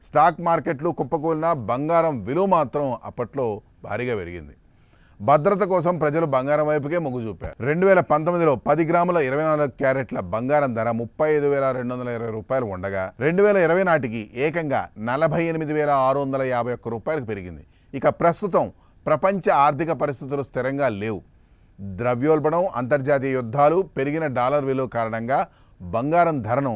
Stock మార్కెట్లు కుప్పకూలిన బంగారం విలువ మాత్రం అప్పట్లో భారీగా పెరిగింది. భద్రత కోసం ప్రజలు బంగారం వైపుకే మొగ్గు చూపారు. 2019లో 10 గ్రాముల 24 క్యారెట్ల బంగారం ధర 35,220 రూపాయలు ఉండగా 2020 నాటికి ఏకంగా 48,651 రూపాయలకు పెరిగింది. ఇక ప్రస్తుతం ప్రపంచ ఆర్థిక పరిస్థితులు స్థిరంగా లేవు. ద్రవ్యోల్బణం, అంతర్జాతీయ యుద్ధాలు, పెరిగిన డాలర్ విలువ కారణంగా బంగారం ధరను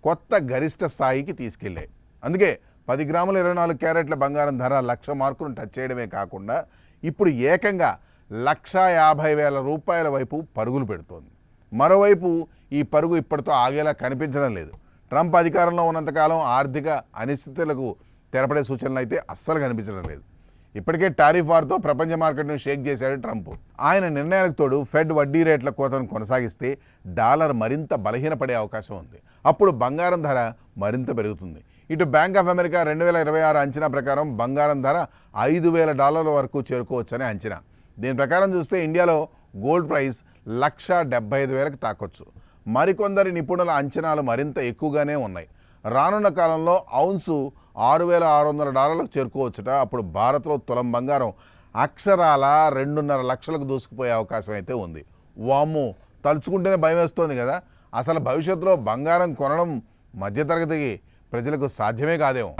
కొత్త గరిష్ట స్థాయికి తీసుకెళ్లాయి. అందుకే 10 గ్రాముల 24 క్యారెట్ల బంగారం ధర 1,00,000 మార్కును టచ్ చేయడమే కాకుండా ఇప్పుడు ఏకంగా 1,50,000 రూపాయల వైపు పరుగులు పెడుతోంది. మరోవైపు ఈ పరుగు ఇప్పటితో ఆగేలా కనిపించడం లేదు. ట్రంప్ అధికారంలో ఉన్నంతకాలం ఆర్థిక అనిశ్చితులకు తెరపడే సూచనలు అయితే అస్సలు కనిపించడం లేదు. ఇప్పటికే టారిఫ్ వార్తో ప్రపంచ మార్కెట్ను షేక్ చేశాడు ట్రంప్. ఆయన నిర్ణయాలకు తోడు ఫెడ్ వడ్డీ రేట్ల కోతను కొనసాగిస్తే డాలర్ మరింత బలహీనపడే అవకాశం ఉంది. అప్పుడు బంగారం ధర మరింత పెరుగుతుంది. ఇటు బ్యాంక్ ఆఫ్ అమెరికా 2026 అంచనా ప్రకారం బంగారం ధర $5,000 వరకు చేరుకోవచ్చని అంచనా. దీని ప్రకారం చూస్తే ఇండియాలో గోల్డ్ ప్రైస్ 1,75,000కి తాకొచ్చు. మరికొందరి నిపుణుల అంచనాలు మరింత ఎక్కువగానే ఉన్నాయి. రానున్న కాలంలో ఔన్సు $6,600 చేరుకోవచ్చుట. అప్పుడు భారత్లో తులం బంగారం అక్షరాల 2.5 లక్షలకు దూసుకుపోయే అవకాశం అయితే ఉంది. వామ్మో, తలుచుకుంటేనే భయం వేస్తోంది కదా. అసలు భవిష్యత్తులో బంగారం కొనడం మధ్యతరగతి ప్రజలకు సాధ్యమే కాదేమో.